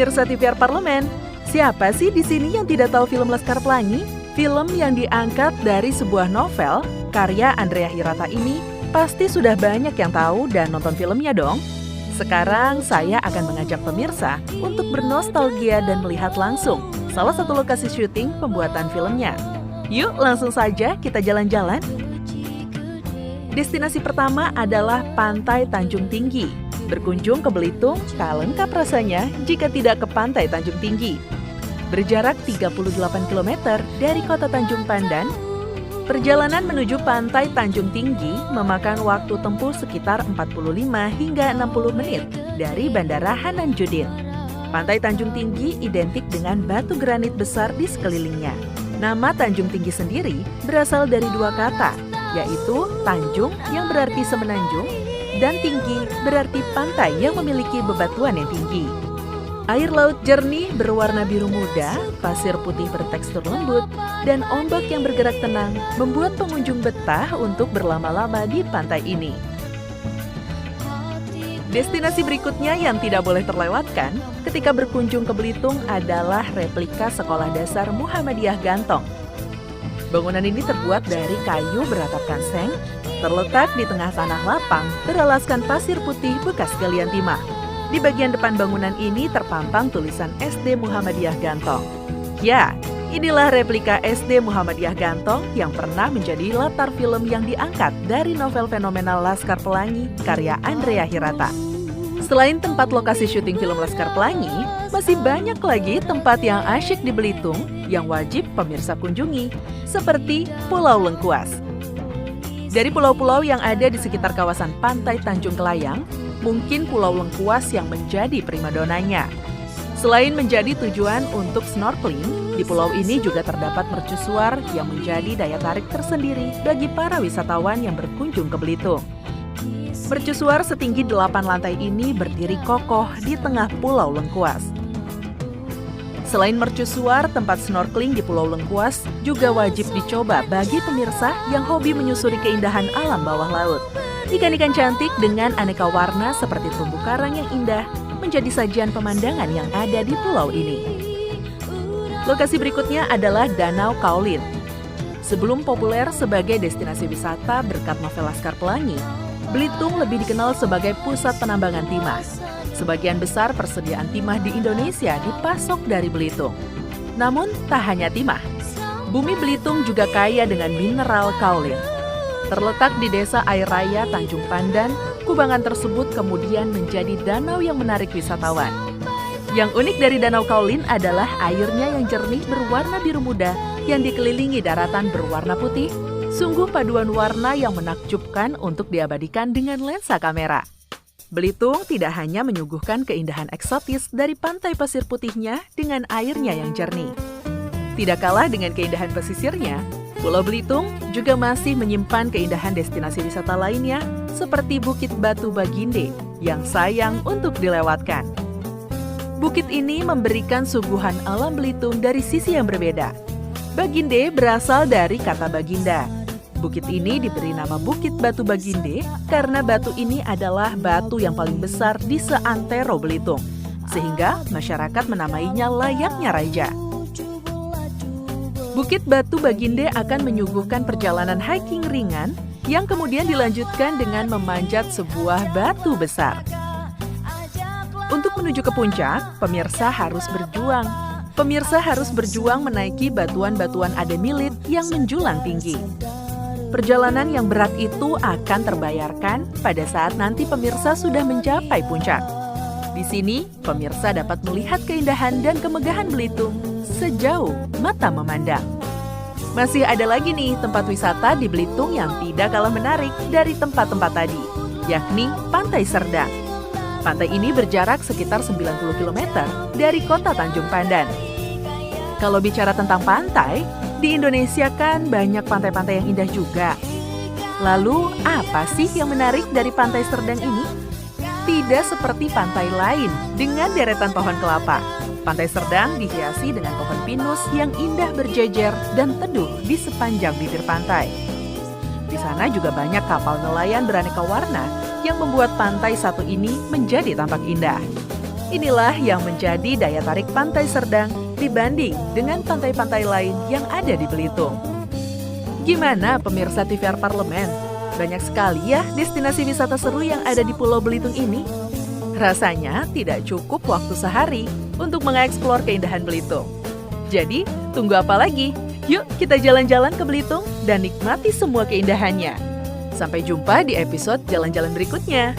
Pemirsa TVR Parlemen, siapa sih di sini yang tidak tahu film Laskar Pelangi? Film yang diangkat dari sebuah novel karya Andrea Hirata ini pasti sudah banyak yang tahu dan nonton filmnya dong. Sekarang saya akan mengajak pemirsa untuk bernostalgia dan melihat langsung salah satu lokasi syuting pembuatan filmnya. Yuk langsung saja kita jalan-jalan. Destinasi pertama adalah Pantai Tanjung Tinggi. Berkunjung ke Belitung tak lengkap rasanya jika tidak ke Pantai Tanjung Tinggi. Berjarak 38 km dari kota Tanjung Pandan, perjalanan menuju Pantai Tanjung Tinggi memakan waktu tempuh sekitar 45 hingga 60 menit dari Bandara Hanan Judin. Pantai Tanjung Tinggi identik dengan batu granit besar di sekelilingnya. Nama Tanjung Tinggi sendiri berasal dari dua kata, yaitu Tanjung yang berarti semenanjung, dan tinggi berarti pantai yang memiliki bebatuan yang tinggi. Air laut jernih berwarna biru muda, pasir putih bertekstur lembut, dan ombak yang bergerak tenang membuat pengunjung betah untuk berlama-lama di pantai ini. Destinasi berikutnya yang tidak boleh terlewatkan ketika berkunjung ke Belitung adalah replika Sekolah Dasar Muhammadiyah Gantong. Bangunan ini terbuat dari kayu beratapkan seng, terletak di tengah tanah lapang beralaskan pasir putih bekas galian timah. Di bagian depan bangunan ini terpampang tulisan SD Muhammadiyah Gantong. Ya, inilah replika SD Muhammadiyah Gantong yang pernah menjadi latar film yang diangkat dari novel fenomenal Laskar Pelangi karya Andrea Hirata. Selain tempat lokasi syuting film Laskar Pelangi, masih banyak lagi tempat yang asyik di Belitung yang wajib pemirsa kunjungi, seperti Pulau Lengkuas. Dari pulau-pulau yang ada di sekitar kawasan Pantai Tanjung Kelayang, mungkin Pulau Lengkuas yang menjadi primadonanya. Selain menjadi tujuan untuk snorkeling, di pulau ini juga terdapat mercusuar yang menjadi daya tarik tersendiri bagi para wisatawan yang berkunjung ke Belitung. Mercusuar setinggi 8 lantai ini berdiri kokoh di tengah Pulau Lengkuas. Selain mercusuar, tempat snorkeling di Pulau Lengkuas juga wajib dicoba bagi pemirsa yang hobi menyusuri keindahan alam bawah laut. Ikan-ikan cantik dengan aneka warna seperti terumbu karang yang indah menjadi sajian pemandangan yang ada di pulau ini. Lokasi berikutnya adalah Danau Kaolin. Sebelum populer sebagai destinasi wisata berkat novel Laskar Pelangi, Belitung lebih dikenal sebagai pusat penambangan timah. Sebagian besar persediaan timah di Indonesia dipasok dari Belitung. Namun, tak hanya timah. Bumi Belitung juga kaya dengan mineral kaolin. Terletak di desa Air Raya Tanjung Pandan, kubangan tersebut kemudian menjadi danau yang menarik wisatawan. Yang unik dari Danau Kaolin adalah airnya yang jernih berwarna biru muda yang dikelilingi daratan berwarna putih. Sungguh paduan warna yang menakjubkan untuk diabadikan dengan lensa kamera. Belitung tidak hanya menyuguhkan keindahan eksotis dari pantai pasir putihnya dengan airnya yang jernih. Tidak kalah dengan keindahan pesisirnya, Pulau Belitung juga masih menyimpan keindahan destinasi wisata lainnya seperti Bukit Batu Baginde yang sayang untuk dilewatkan. Bukit ini memberikan suguhan alam Belitung dari sisi yang berbeda. Baginde berasal dari kata baginda. Bukit ini diberi nama Bukit Batu Baginde karena batu ini adalah batu yang paling besar di seantero Belitung, sehingga masyarakat menamainya layaknya raja. Bukit Batu Baginde akan menyuguhkan perjalanan hiking ringan yang kemudian dilanjutkan dengan memanjat sebuah batu besar. Untuk menuju ke puncak, pemirsa harus berjuang. Pemirsa harus berjuang menaiki batuan-batuan ademilit yang menjulang tinggi. Perjalanan yang berat itu akan terbayarkan pada saat nanti pemirsa sudah mencapai puncak. Di sini, pemirsa dapat melihat keindahan dan kemegahan Belitung sejauh mata memandang. Masih ada lagi nih tempat wisata di Belitung yang tidak kalah menarik dari tempat-tempat tadi, yakni Pantai Serdang. Pantai ini berjarak sekitar 90 km dari kota Tanjung Pandan. Kalau bicara tentang pantai, di Indonesia kan banyak pantai-pantai yang indah juga. Lalu, apa sih yang menarik dari Pantai Serdang ini? Tidak seperti pantai lain dengan deretan pohon kelapa. Pantai Serdang dihiasi dengan pohon pinus yang indah berjejer dan teduh di sepanjang bibir pantai. Di sana juga banyak kapal nelayan beraneka warna yang membuat pantai satu ini menjadi tampak indah. Inilah yang menjadi daya tarik Pantai Serdang dibanding dengan pantai-pantai lain yang ada di Belitung. Gimana pemirsa TVR Parlemen? Banyak sekali ya destinasi wisata seru yang ada di Pulau Belitung ini. Rasanya tidak cukup waktu sehari untuk mengeksplor keindahan Belitung. Jadi, tunggu apa lagi? Yuk kita jalan-jalan ke Belitung dan nikmati semua keindahannya. Sampai jumpa di episode jalan-jalan berikutnya.